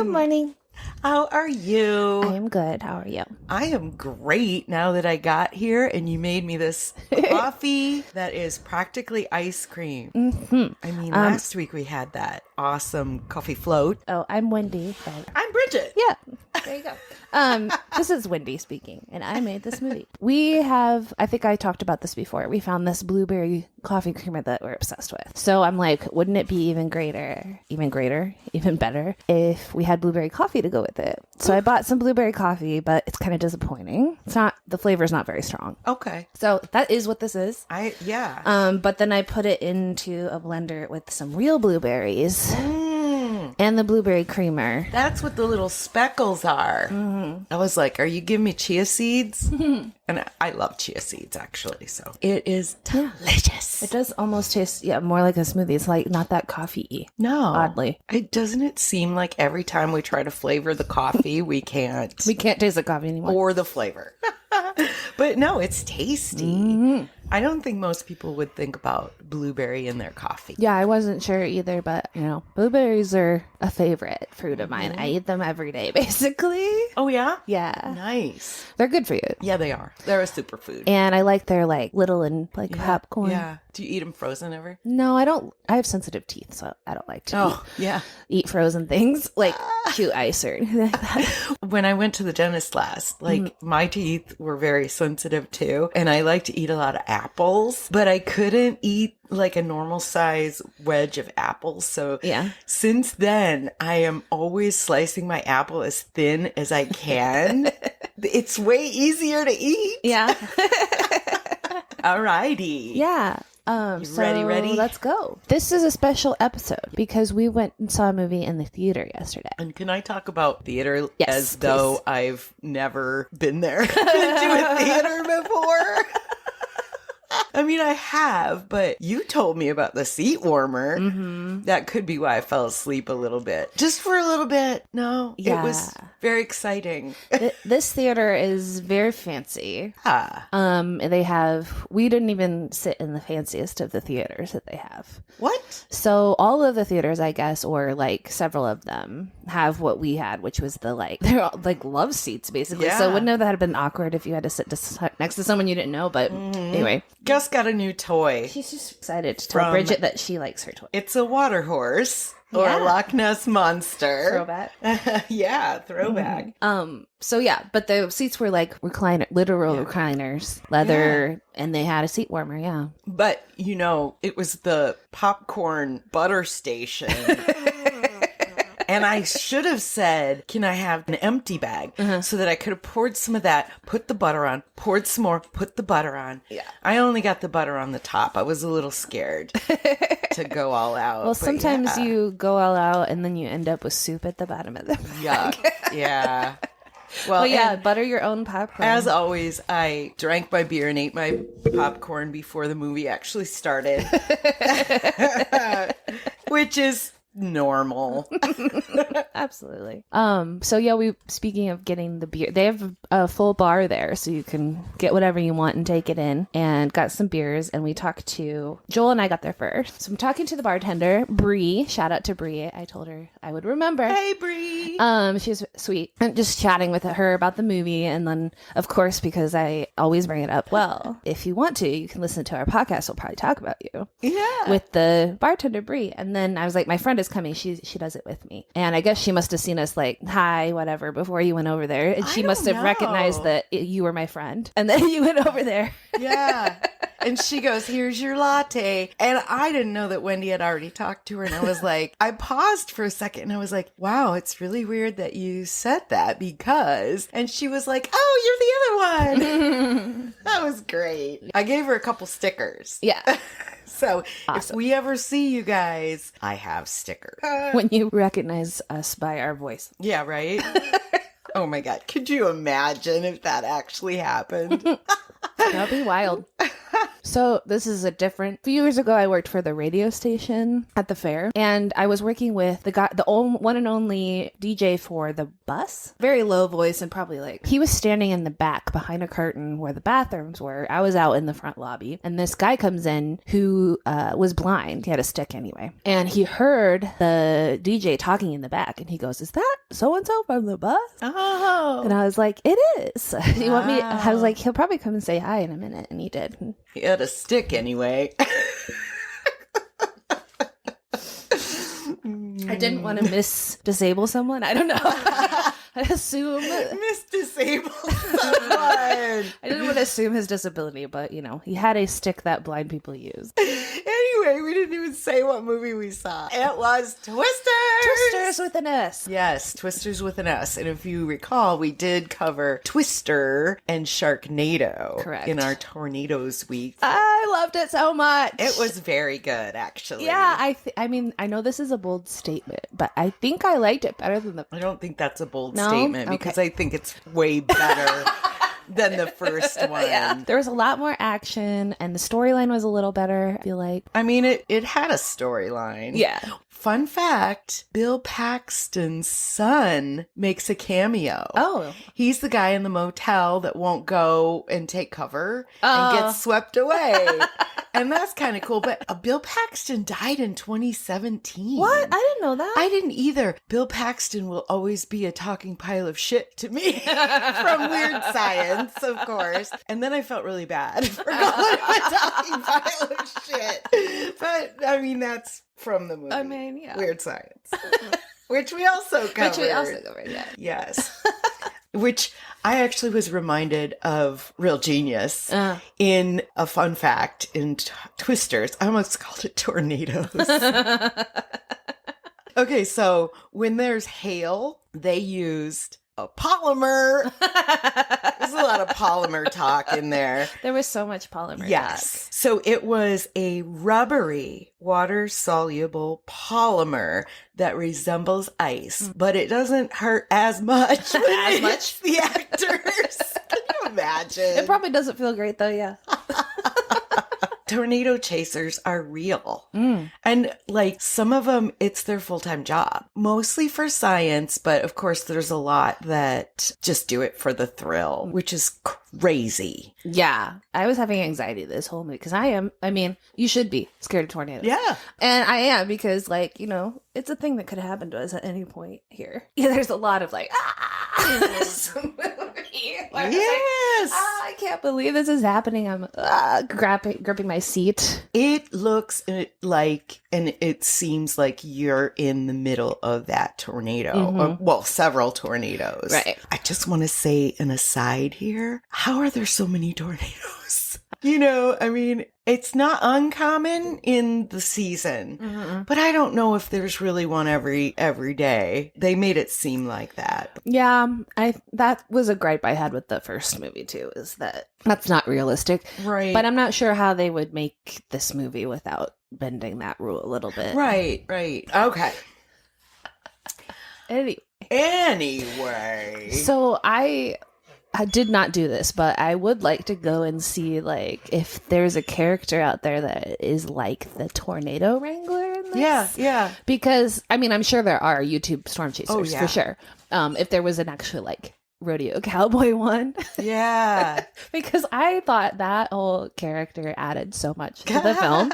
morning. How are you? I am good. How are you? I am great now that I got here and you made me this coffee that is practically ice cream. Mm-hmm. I mean, last week we had that awesome coffee float. Oh, I'm Wendy. I'm Bridget. Yeah, there you go. This is Wendy speaking, and I made this smoothie. We have, I think I talked about this before, we found this blueberry coffee creamer that we're obsessed with. So I'm like, wouldn't it be even better if we had blueberry coffee to go with it? So I bought some blueberry coffee, but it's kind of disappointing. The flavor is not very strong. Okay. So that is what this is. Yeah. But then I put it into a blender with some real blueberries. And the blueberry creamer. That's what the little speckles are. Mm-hmm. I was like, are you giving me chia seeds? And I love chia seeds, actually. So it is delicious. It does almost taste, more like a smoothie. It's like not that coffee-y. No. Oddly. Doesn't it seem like every time we try to flavor the coffee, we can't? We can't taste the coffee anymore. Or the flavor. But no, it's tasty. Mm-hmm. I don't think most people would think about blueberry in their coffee. Yeah, I wasn't sure either, but, blueberries are a favorite fruit of mine. I eat them every day, basically. Oh, yeah? Yeah. Nice. They're good for you. Yeah, they are. They're a superfood. And I like their, little and, popcorn. Yeah. Do you eat them frozen ever? No, I don't. I have sensitive teeth, so I don't like to eat frozen things, like chew ice or anything like that. When I went to the dentist last, my teeth were very sensitive too, and I like to eat a lot of apples, but I couldn't eat like a normal size wedge of apples. So since then, I am always slicing my apple as thin as I can. It's way easier to eat. Yeah. Alrighty. Yeah. Ready? Let's go. This is a special episode because we went and saw a movie in the theater yesterday. And can I talk about theater as though I've never been there to a theater before? I mean, I have, but you told me about the seat warmer. Mm-hmm. That could be why I fell asleep a little bit. Just for a little bit. No, it was very exciting. This theater is very fancy. We didn't even sit in the fanciest of the theaters that they have. What? So all of the theaters, I guess, or several of them have what we had, which was they're all love seats, basically. Yeah. So wouldn't that have been awkward if you had to sit next to someone you didn't know? But anyway. Gus got a new toy. She's just excited to tell Bridget that she likes her toy. It's a water horse or a Loch Ness monster. Throwback. Yeah, throwback. But the seats were literal recliners, leather, and they had a seat warmer, But, it was the popcorn butter station. And I should have said, can I have an empty bag? So that I could have poured some of that, put the butter on, poured some more, put the butter on. Yeah. I only got the butter on the top. I was a little scared to go all out. Well, sometimes you go all out and then you end up with soup at the bottom of the bag. Yuck. Yeah. Well, butter your own popcorn. As always, I drank my beer and ate my popcorn before the movie actually started. Which is normal. Absolutely. Speaking of getting the beer, they have a full bar there, so you can get whatever you want and take it in, and got some beers. And we talked to Joel, and I got there first. So I'm talking to the bartender, Bree. Shout out to Bree. I told her I would remember. Hey, Bree. She's sweet. And just chatting with her about the movie, and then of course, because I always bring it up, well, if you want to, you can listen to our podcast. We'll probably talk about you. Yeah. With the bartender, Bree. And then I was like, my friend is coming. She does it with me. And I guess she must have seen us hi, whatever, before you went over there. And she must have recognized that you were my friend. And then you went over there. Yeah. And she goes, here's your latte. And I didn't know that Wendy had already talked to her. And I was like, I paused for a second and I was like, wow, it's really weird that you said that because. And she was like, oh, you're the other one. That was great. I gave her a couple stickers. Yeah. So awesome. If we ever see you guys, I have stickers. When you recognize us by our voice. Yeah, right? Oh my God. Could you imagine if that actually happened? That'd be wild. So this is a few years ago, I worked for the radio station at the fair, and I was working with one and only DJ for the bus. Very low voice, and probably like, he was standing in the back behind a curtain where the bathrooms were. I was out in the front lobby, and this guy comes in who was blind. He had a stick anyway. And he heard the DJ talking in the back, and he goes, "Is that so-and-so from the bus?" Oh. And I was like, "It is." You want me? I was like, "He'll probably come and say hi in a minute." And he did. He had a stick anyway. I didn't want to disable someone. I don't know. I assume disable someone. I didn't want to assume his disability, but he had a stick that blind people use. Anyway, we didn't even say what movie we saw. It was Twisters. Twisters with an S. Yes, Twisters with an S. And if you recall, we did cover Twister and Sharknado. Correct. In our Tornadoes week. I loved it so much. It was very good, actually. Yeah, I know this is a bold statement, but I think I liked it better than I don't think that's a bold No? statement, Okay. because I think it's way better than the first one. Yeah. There was a lot more action, and the storyline was a little better, I feel like. I mean, it had a storyline. Yeah. Fun fact, Bill Paxton's son makes a cameo. Oh. He's the guy in the motel that won't go and take cover Oh. and gets swept away. And that's kind of cool. But Bill Paxton died in 2017. What? I didn't know that. I didn't either. Bill Paxton will always be a talking pile of shit to me from Weird Science, of course. And then I felt really bad for calling him a talking pile of shit. But, I mean, that's from the movie. I mean, yeah. Weird Science. Which we also covered. Yeah. Yes. Which I actually was reminded of Real Genius in a fun fact in Twisters. I almost called it Tornadoes. Okay, so when there's hail, they used a polymer. There's a lot of polymer talk in there. There was so much polymer Yes. talk. So it was a rubbery, water-soluble polymer that resembles ice, but it doesn't hurt as much. As much? The actors. Can you imagine? It probably doesn't feel great, though, yeah. Tornado chasers are real. And like some of them, it's their full-time job, mostly for science. But of course, there's a lot that just do it for the thrill, which is crazy. Yeah. I was having anxiety this whole movie because you should be scared of tornadoes. Yeah. And I am because, it's a thing that could happen to us at any point here. Yeah, there's a lot of this movie. Yes. I can't believe this is happening. I'm gripping my seat. It looks like, and it seems like you're in the middle of that tornado. Well, several tornadoes. Right. I just want to say an aside here. How are there so many tornadoes? It's not uncommon in the season, but I don't know if there's really one every day. They made it seem like that. Yeah, that was a gripe I had with the first movie too, is that that's not realistic. Right. But I'm not sure how they would make this movie without bending that rule a little bit. Right. Okay. Anyway. So I did not do this, but I would like to go and see if there's a character out there that is like the tornado wrangler in this. Yeah. Because I'm sure there are YouTube storm chasers yeah. for sure. If there was an actual rodeo cowboy one. Yeah. Because I thought that whole character added so much to the film.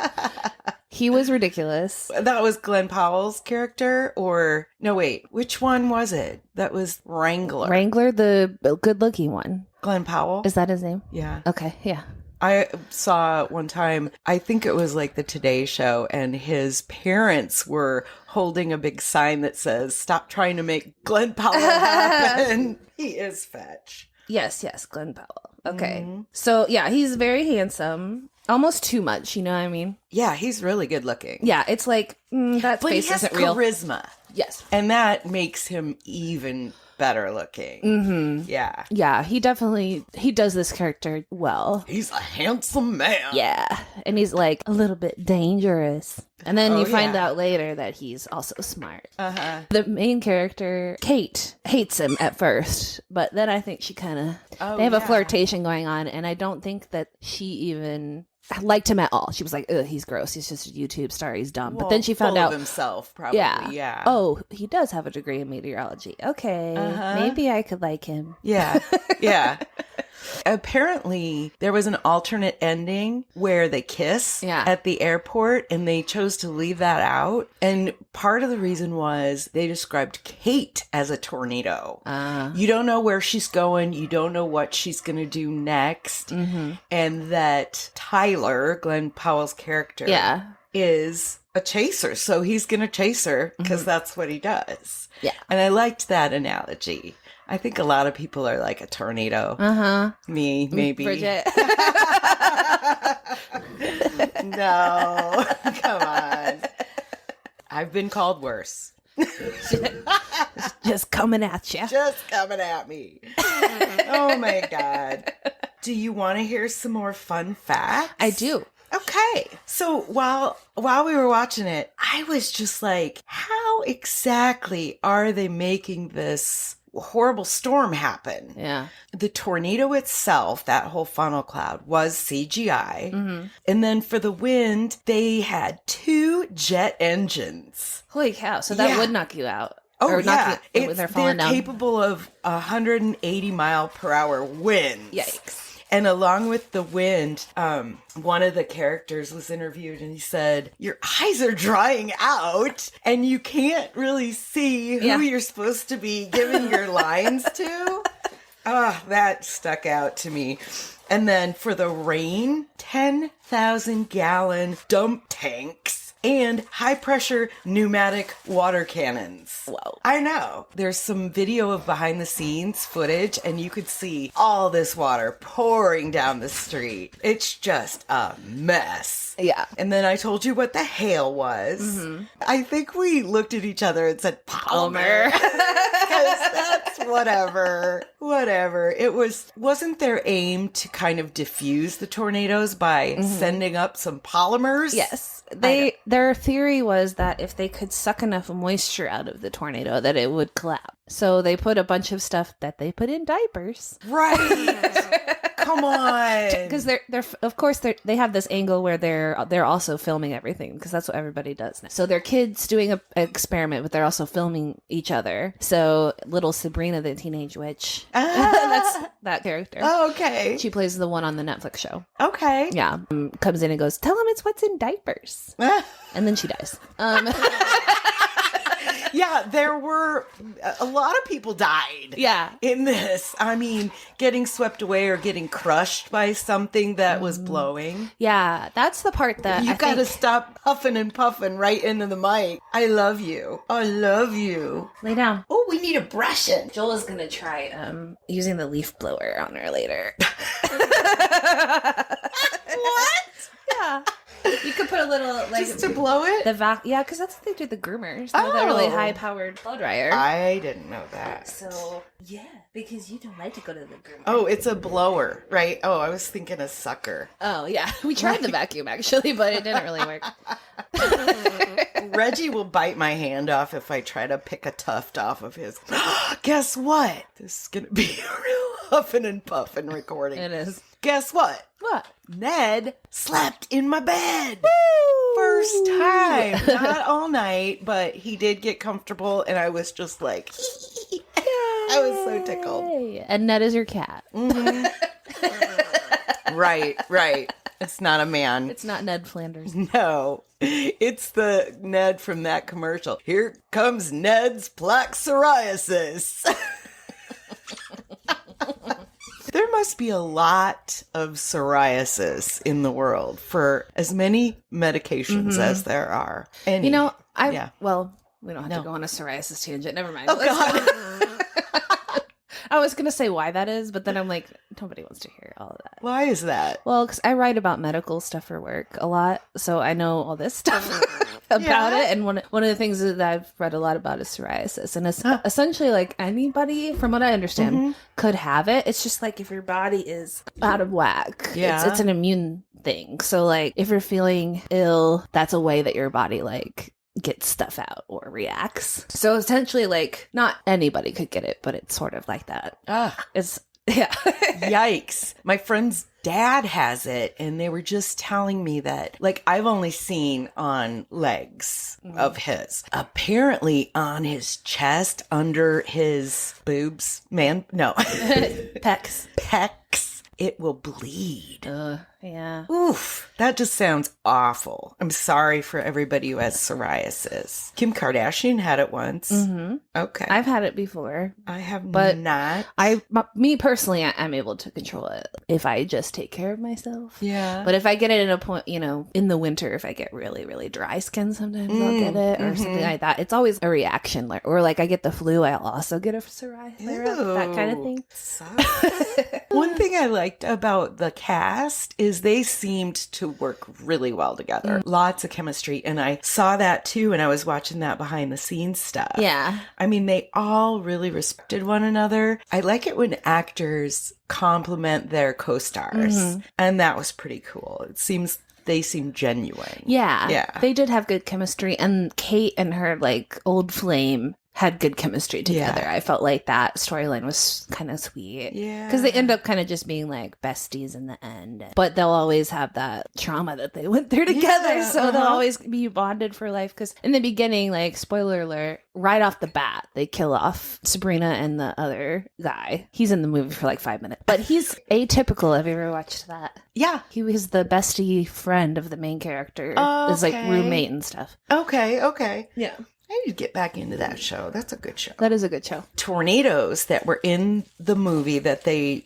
He was ridiculous. That was Glenn Powell's character, or no, wait, which one was it? That was Wrangler. Wrangler, the good-looking one. Glenn Powell? Is that his name? Yeah. Okay, yeah. I saw one time, I think it was like the Today Show, and his parents were holding a big sign that says, "Stop trying to make Glenn Powell happen." He is fetch. Yes, Glenn Powell. Okay. So, yeah, he's very handsome. Almost too much, you know what I mean? Yeah, he's really good looking. Yeah, it's that but face he has isn't real. charisma. Yes. And that makes him even better looking. Yeah. Yeah, he does this character well. He's a handsome man. Yeah. And he's a little bit dangerous. And then you find yeah. out later that he's also smart. Uh-huh. The main character, Kate, hates him at first, but then I think she kind of, they have a flirtation going on, and I don't think that she even liked him at all. She was like, ugh, he's gross. He's just a YouTube star. He's dumb. Well, but then she found full out of himself, probably. Yeah. Oh, he does have a degree in meteorology. Okay. Maybe I could like him. Yeah. Yeah. Apparently, there was an alternate ending where they kiss at the airport, and they chose to leave that out. And part of the reason was they described Kate as a tornado. You don't know where she's going. You don't know what she's going to do next. And that Tyler, Glenn Powell's character, is a chaser. So he's going to chase her because that's what he does. Yeah. And I liked that analogy. I think a lot of people are like a tornado. Me, maybe. Bridget. No, come on. I've been called worse. Just coming at you. Just coming at me. Oh my God. Do you want to hear some more fun facts? I do. Okay. So while we were watching it, I was just like, how exactly are they making this horrible storm happen? Yeah. The tornado itself, that whole funnel cloud, was CGI. And then for the wind, they had 2 jet engines. Holy cow. So that would knock you out. Oh, or yeah. They're falling down. Capable of 180 mile per hour winds. Yikes. And along with the wind, one of the characters was interviewed and he said, your eyes are drying out and you can't really see who you're supposed to be giving your lines to. That stuck out to me. And then for the rain, 10,000 gallon dump tanks and high pressure pneumatic water cannons. Whoa. I know. There's some video of behind the scenes footage and you could see all this water pouring down the street. It's just a mess. Yeah. And then I told you what the hail was. I think we looked at each other and said, Polymer. Because that's whatever. It wasn't their aim to kind of diffuse the tornadoes by sending up some polymers? Yes. Their theory was that if they could suck enough moisture out of the tornado that it would collapse. So they put a bunch of stuff that they put in diapers. Right. Come on. Because they have this angle where they're also filming everything because that's what everybody does now. So they're kids doing an experiment, but they're also filming each other. So little Sabrina the Teenage Witch, that's that character. Oh, okay. She plays the one on the Netflix show. Okay. Yeah. Comes in and goes, tell him it's what's in diapers. And then she dies. Yeah, there were a lot of people died. Yeah. In this. I mean, getting swept away or getting crushed by something that was blowing. Yeah, that's the part that You've got to stop huffing and puffing right into the mic. I love you. I love you. Lay down. Oh, we need a brushing. Joel is going to try using the leaf blower on her later. What? Yeah. You could put a little, like... Just to blow it? Yeah, because that's what they do the groomers. Oh. That really high-powered blow dryer. I didn't know that. So, yeah, because you don't like to go to the groomer. Oh, it's a blower, right? Oh, I was thinking a sucker. Oh, yeah. We tried the vacuum, actually, but it didn't really work. Reggie will bite my hand off if I try to pick a tuft off of his. Guess what? This is going to be a real huffing and puffing recording. It is. Guess what? What? Ned slept in my bed. Woo! First time. Not all night, but he did get comfortable, and I was just like, I was so tickled. And Ned is your cat. Mm-hmm. Right. It's not a man. It's not Ned Flanders. No. It's the Ned from that commercial. Here comes Ned's plaque psoriasis. There must be a lot of psoriasis in the world for as many medications as there are. We don't have to go on a psoriasis tangent. Never mind. Oh, God. I was going to say why that is, but then I'm like, nobody wants to hear all of that. Why is that? Well, because I write about medical stuff for work a lot, so I know all this stuff about it. And one of the things that I've read a lot about is psoriasis. And it's essentially like anybody, from what I understand, could have it. It's just like if your body is out of whack. Yeah. It's an immune thing. So like if you're feeling ill, that's a way that your body like gets stuff out or reacts. So essentially like not anybody could get it, but it's sort of like that. Ah. It's yeah. Yikes. My friend's dad has it, and they were just telling me that, like, I've only seen on legs of his. Apparently on his chest, under his boobs, pecs, it will bleed. Yeah. Oof, that just sounds awful. I'm sorry for everybody who has psoriasis. Kim Kardashian had it once. Mm-hmm. Okay. I've had it before. I have but not. Me personally, I'm able to control it if I just take care of myself. Yeah. But if I get it in a point, in the winter, if I get really, really dry skin, sometimes I'll get it or something like that. It's always a reaction. Or like I get the flu, I'll also get a psoriasis, that kind of thing. One thing I liked about the cast is they seemed to work really well together. Lots of chemistry. And I saw that too when I was watching that behind the scenes stuff. Yeah. I mean, they all really respected one another. I like it when actors compliment their co-stars. And that was pretty cool. They seem genuine. Yeah. They did have good chemistry. And Kate and her like old flame had good chemistry together. Yeah. I felt like that storyline was kind of sweet. Yeah. Because they end up kind of just being like besties in the end. But they'll always have that trauma that they went through together. Yeah, so they'll always be bonded for life. Because in the beginning, like, spoiler alert, right off the bat, they kill off Sabrina and the other guy. He's in the movie for like 5 minutes. But he's atypical. Have you ever watched that? Yeah. He was the bestie friend of the main character. Oh, His like roommate and stuff. Okay. Yeah. I need to get back into that show. That's a good show. That is a good show. Tornadoes that were in the movie that they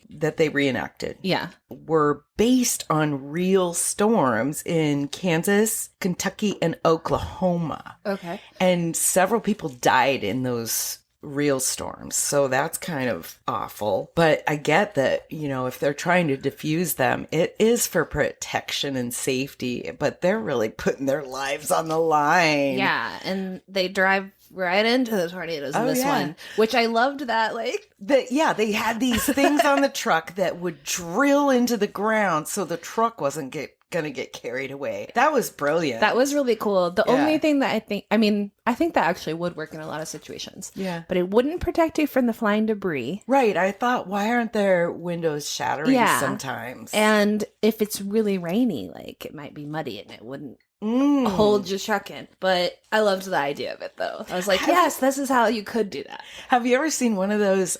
reenacted. Yeah. Were based on real storms in Kansas, Kentucky, and Oklahoma. Okay. And several people died in those real storms. So that's kind of awful. But I get that, if they're trying to diffuse them, it is for protection and safety, but they're really putting their lives on the line. Yeah. And they drive right into the tornadoes in this one, which I loved that. Like, they had these things on the truck that would drill into the ground so the truck wasn't gonna get carried away. That was brilliant. That was really cool. The only thing that I think that actually would work in a lot of situations. Yeah. But it wouldn't protect you from the flying debris. Right. I thought, why aren't their windows shattering sometimes? And if it's really rainy, like, it might be muddy and it wouldn't hold your truck in. But I loved the idea of it, though. I was like, yes, this is how you could do that. Have you ever seen one of those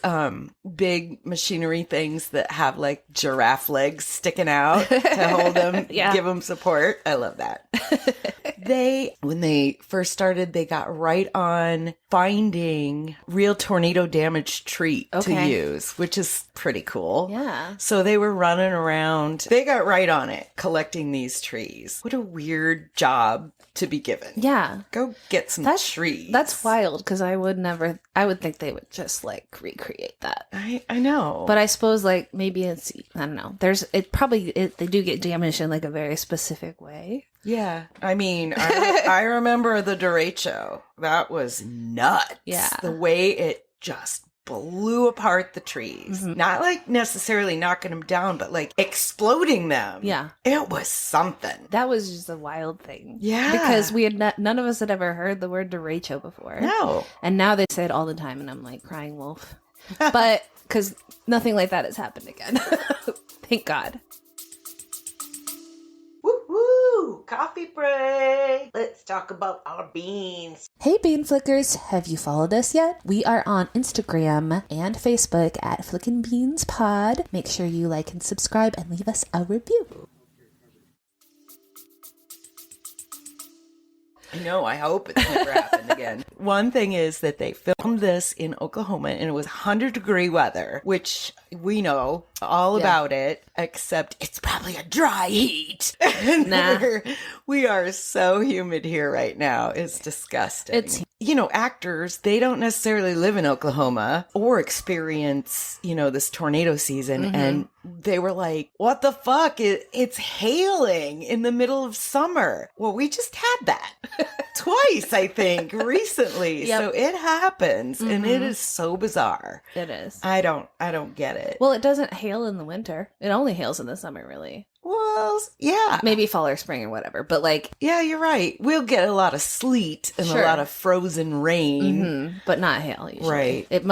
big machinery things that have like giraffe legs sticking out to hold them, give them support? I love that. When they first started, they got right on finding real tornado damaged tree to use, which is pretty cool. Yeah. So they were running around. They got right on it, collecting these trees. What a weird job to be given. Yeah. Go get some trees. That's wild, because I would think they would just like recreate that. I know. But I suppose like maybe it's, I don't know. They do get damaged in like a very specific way. Yeah. I mean, I remember the derecho. That was nuts. Yeah. The way it just blew apart the trees. Not like necessarily knocking them down, but like exploding them. Yeah. It was something. That was just a wild thing. Yeah. Because we had none of us had ever heard the word derecho before. No. And now they say it all the time, and I'm like crying wolf. But because nothing like that has happened again. Thank God. Woo-hoo! Coffee break! Let's talk about our beans. Hey Bean Flickers, have you followed us yet? We are on Instagram and Facebook at Flickin' Beans Pod. Make sure you like and subscribe and leave us a review. I know, I hope it's never happened again. One thing is that they filmed this in Oklahoma and it was 100-degree weather, which we know all about it, except it's probably a dry heat. Nah. We are so humid here right now. It's disgusting. Actors, they don't necessarily live in Oklahoma or experience, this tornado season. And they were like, what the fuck? It's hailing in the middle of summer. Well, we just had that twice, I think, recently. Yep. So it happens and it is so bizarre. It is. I don't get it. Well, it doesn't hail in the winter. It only hails in the summer, really. Well, yeah. Maybe fall or spring or whatever, but like... Yeah, you're right. We'll get a lot of sleet and a lot of frozen rain. But not hail, usually. Right. It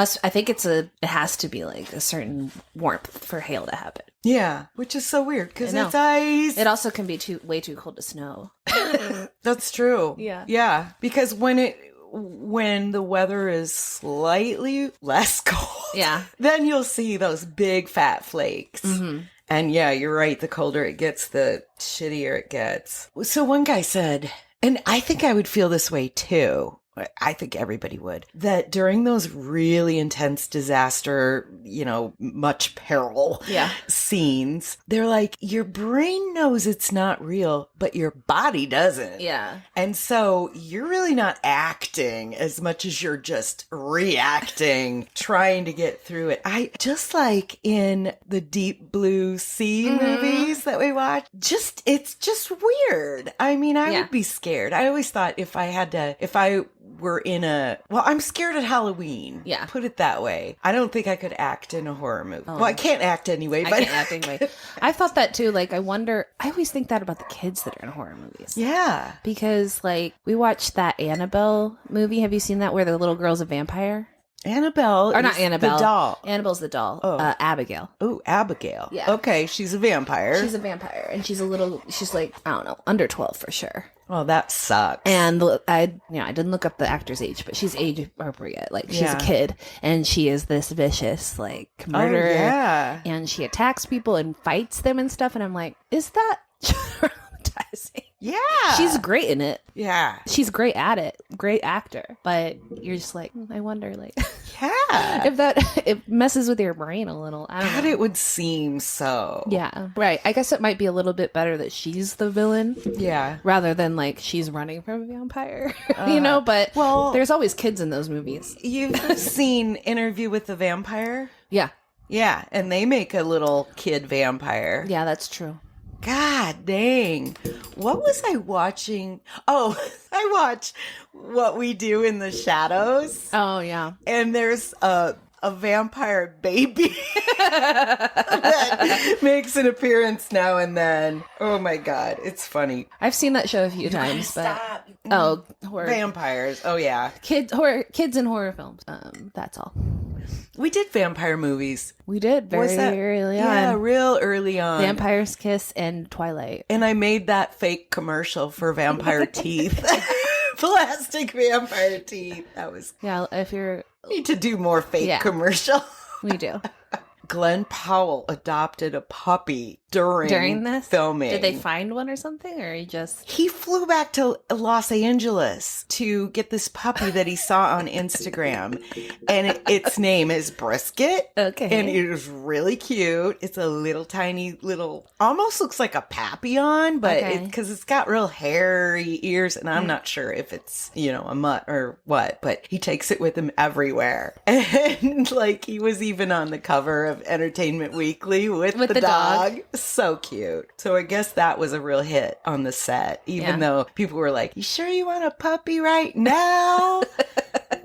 has to be like a certain warmth for hail to happen. Yeah, which is so weird because I know. it's ice. It also can be way too cold to snow. That's true. Yeah. Yeah, because when the weather is slightly less cold, Yeah. then you'll see those big fat flakes. Mm-hmm. And yeah, you're right. The colder it gets, the shittier it gets. So one guy said, and I think I would feel this way too. I think everybody would, that during those really intense disaster, much peril scenes, they're like, your brain knows it's not real, but your body doesn't. Yeah. And so you're really not acting as much as you're just reacting, trying to get through it. Just like in the Deep Blue Sea movies that we watch, it's just weird. I mean, I would be scared. I always thought if I were I'm scared at Halloween. Yeah. Put it that way. I don't think I could act in a horror movie. Well, I can't act anyway, but. I can't act anyway. I thought that too. Like, I always think that about the kids that are in horror movies. Yeah. Because, like, we watched that Annabelle movie. Have you seen that where the little girl's a vampire? Annabelle. Or not Annabelle. The doll. Annabelle's the doll. Oh. Abigail. Oh, Abigail. Yeah. Okay, she's a vampire. She's a vampire. And she's like, I don't know, under 12 for sure. Oh, that sucks. And I didn't look up the actor's age, but she's age appropriate. Like, she's a kid, and she is this vicious, like, murderer. Oh, yeah. And she attacks people and fights them and stuff. And I'm like, is that traumatizing? Yeah. She's great in it. Yeah. She's great at it. Great actor. But you're just like, I wonder, like, yeah. if it messes with your brain a little. I don't know. It would seem so. Yeah. Right. I guess it might be a little bit better that she's the villain. Yeah. Rather than, like, she's running from a vampire. But there's always kids in those movies. You've seen Interview with the Vampire? Yeah. Yeah. And they make a little kid vampire. Yeah, that's true. God dang. What was I watching? Oh, I watch What We Do in the Shadows. Oh, yeah. And there's a vampire baby that makes an appearance now and then. Oh my God. It's funny. I've seen that show a few times. Stop. Oh, horror. Vampires. Oh, yeah. Kids in horror films. That's all. We did vampire movies. We did very early on. Yeah, real early on. Vampire's Kiss and Twilight. And I made that fake commercial for vampire teeth. Plastic vampire teeth. That was... Yeah, if you're... Need to do more fake commercial. We do. Glenn Powell adopted a puppy during this filming. Did they find one or something, or he flew back to Los Angeles to get this puppy that he saw on Instagram, and its name is Brisket. Okay. And it is really cute. It's a little tiny almost looks like a papillon, but because it's got real hairy ears, and I'm not sure if it's a mutt or what, but he takes it with him everywhere. And like, he was even on the cover of Entertainment Weekly with the dog. So cute. So I guess that was a real hit on the set, even though people were like, you sure you want a puppy right now?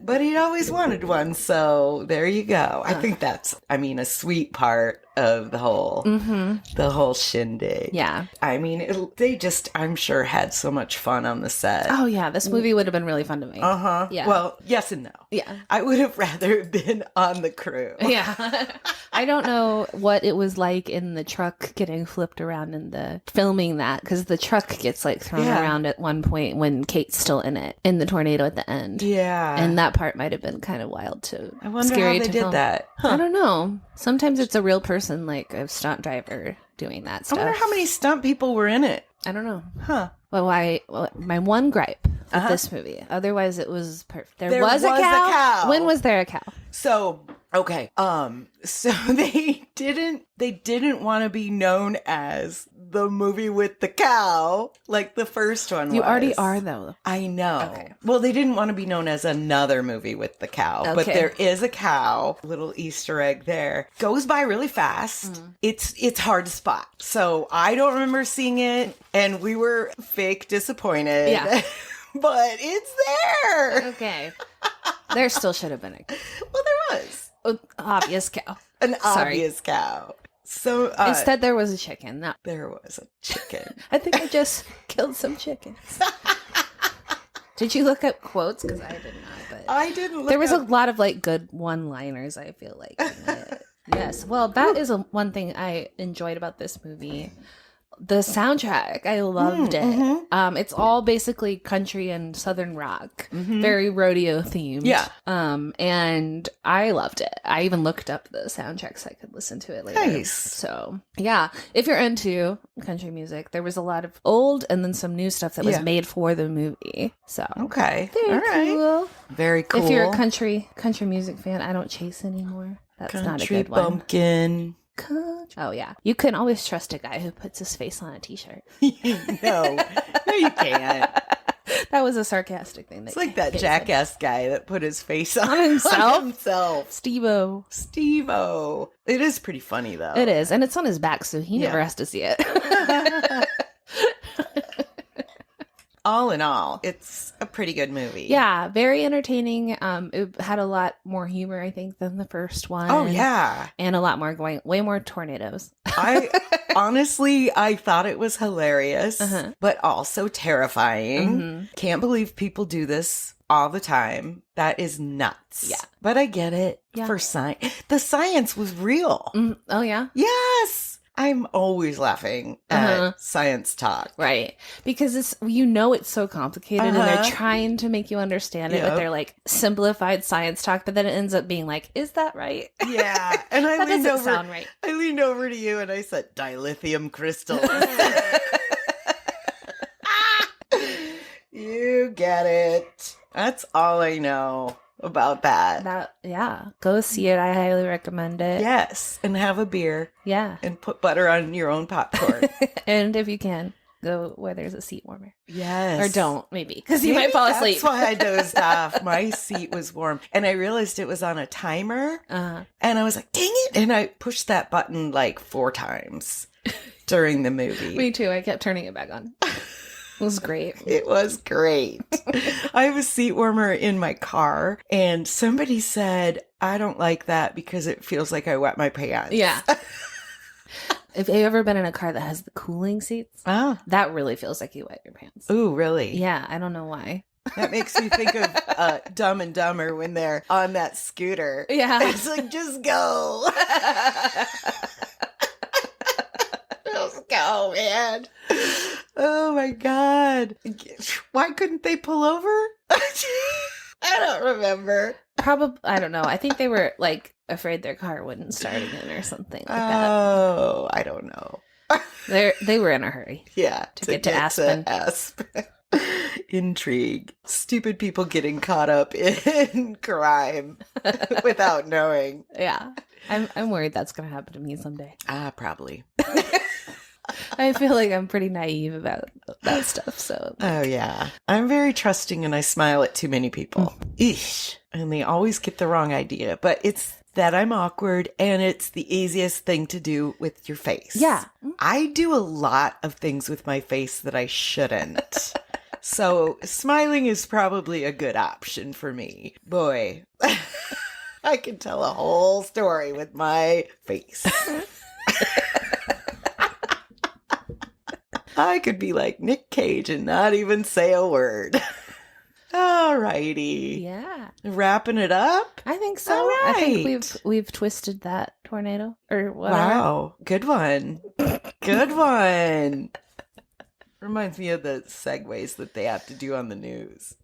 But he'd always wanted one, so there you go. I think that's, a sweet part of the whole shindig. Yeah. They just, I'm sure, had so much fun on the set. Oh, yeah. This movie would have been really fun to make. Uh-huh. Yeah. Well, yes and no. Yeah. I would have rather been on the crew. Yeah. I don't know what it was like in the truck getting flipped around in the filming that, because the truck gets like thrown around at one point when Kate's still in it, in the tornado at the end. Yeah. And that part might have been kind of wild to I wonder scary how they to did film. that. Huh. I don't know. Sometimes it's a real person, like a stunt driver, doing that stuff. I wonder how many stunt people were in it. I don't know. Huh. Well, my one gripe with this movie. Otherwise, it was perfect. There was a cow. When was there a cow? So, okay. So they didn't want to be known as the movie with the cow, like the first one was. You already are, though. I know. Okay. Well, they didn't want to be known as another movie with the cow, but there is a cow. Little Easter egg there. Goes by really fast. Mm. It's hard to spot. So I don't remember seeing it, and we were fake disappointed. Yeah. But it's there. Okay. There still should have been a cow. Well, there was. An obvious cow. An obvious cow. So instead, there was a chicken. No. There was a chicken. I think I just killed some chickens. Did you look up quotes? Because I did not. But I didn't look there was a lot of like good one-liners, I feel like. Yes. Well, that is one thing I enjoyed about this movie. The soundtrack, I loved it. Mm-hmm. It's all basically country and southern rock, very rodeo themed. Yeah. And I loved it. I even looked up the soundtrack so I could listen to it later. Nice. So yeah, if you're into country music, there was a lot of old and then some new stuff that was made for the movie. So okay, very all right, cool. Very cool. If you're a country music fan, I don't chase anymore. That's country not a good one. bumpkin. Oh yeah, you can always trust a guy who puts his face on a t-shirt. No, you can't. That was a sarcastic thing. It's like that jackass guy that put his face on himself. Steve-O. It is pretty funny though. It is, and it's on his back, so he never has to see it. All in all, it's a pretty good movie. Yeah, very entertaining. It had a lot more humor, I think, than the first one. Oh, yeah. And a lot more way more tornadoes. I thought it was hilarious, but also terrifying. Can't believe people do this all the time. That is nuts. Yeah. But I get it for science. The science was real. Oh, yeah? Yes. I'm always laughing at science talk. Right. Because it's so complicated and they're trying to make you understand it with their like simplified science talk, but then it ends up being like, is that right? Yeah. And I that doesn't sound right. I leaned over to you and I said, dilithium crystals. You get it. That's all I know about that. Go see it. I highly recommend it. Yes. And have a beer. Yeah. And put butter on your own popcorn. And if you can, go where there's a seat warmer. Yes. Or don't, maybe, because you might fall asleep. That's why I dozed off. My seat was warm. And I realized it was on a timer. And I was like, dang it. And I pushed that button like 4 times during the movie. Me too. I kept turning it back on. It was great. It was great. I have a seat warmer in my car, and somebody said, I don't like that because it feels like I wet my pants. Yeah. If you've ever been in a car that has the cooling seats, that really feels like you wet your pants. Ooh, really? Yeah, I don't know why. That makes me think of Dumb and Dumber when they're on that scooter. Yeah. It's like, just go. Just go, man. Oh my God. Why couldn't they pull over? I don't remember. Probably, I don't know. I think they were like afraid their car wouldn't start again or something like that. Oh, I don't know. They were in a hurry. Yeah. To get to Aspen. Intrigue. Stupid people getting caught up in crime without knowing. Yeah. I'm worried that's going to happen to me someday. Probably. I feel like I'm pretty naive about that stuff. So. Oh, yeah. I'm very trusting and I smile at too many people. Eesh. And they always get the wrong idea. But it's that I'm awkward and it's the easiest thing to do with your face. Yeah. I do a lot of things with my face that I shouldn't. So smiling is probably a good option for me. Boy, I can tell a whole story with my face. I could be like Nick Cage and not even say a word. All righty. Yeah. Wrapping it up? I think so. All right. I think we've twisted that tornado or whatever. Wow. Good one. Good one. Reminds me of the segues that they have to do on the news.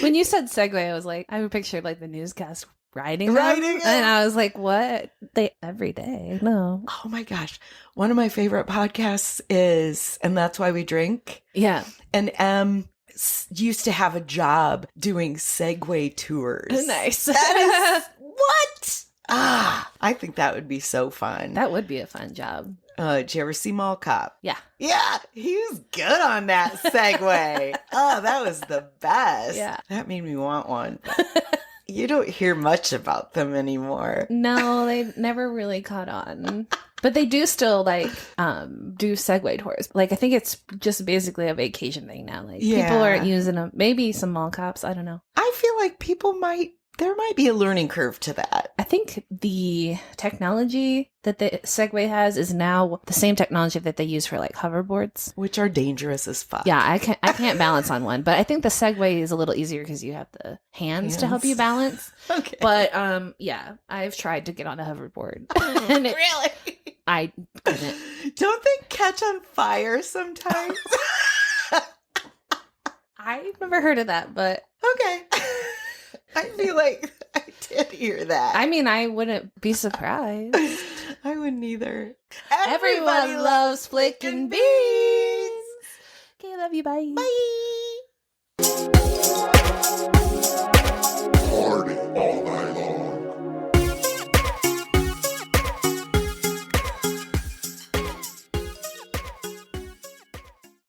When you said segue, I was like, I pictured like the newscast riding them. And I was like, what? Every day? No. Oh my gosh. One of my favorite podcasts is And That's Why We Drink. Yeah. And used to have a job doing Segway tours. Nice. That is what? I think that would be so fun. That would be a fun job. Did you ever see Mall Cop? Yeah. Yeah, he was good on that Segway. Oh, that was the best. Yeah. That made me want one. You don't hear much about them anymore. No, they never really caught on. But they do still like do Segway tours. Like I think it's just basically a vacation thing now. Like people aren't using them. Maybe some mall cops. I don't know. I feel like people might There might be a learning curve to that. I think the technology that the Segway has is now the same technology that they use for like hoverboards, which are dangerous as fuck. Yeah, I can't balance on one, but I think the Segway is a little easier because you have the hands to help you balance. Okay. But yeah, I've tried to get on a hoverboard. And really? I couldn't. Don't they catch on fire sometimes? I've never heard of that, but okay. I feel like I did hear that. I mean, I wouldn't be surprised. I wouldn't either. Everyone loves flicking beans. Okay, love you. Bye. Bye.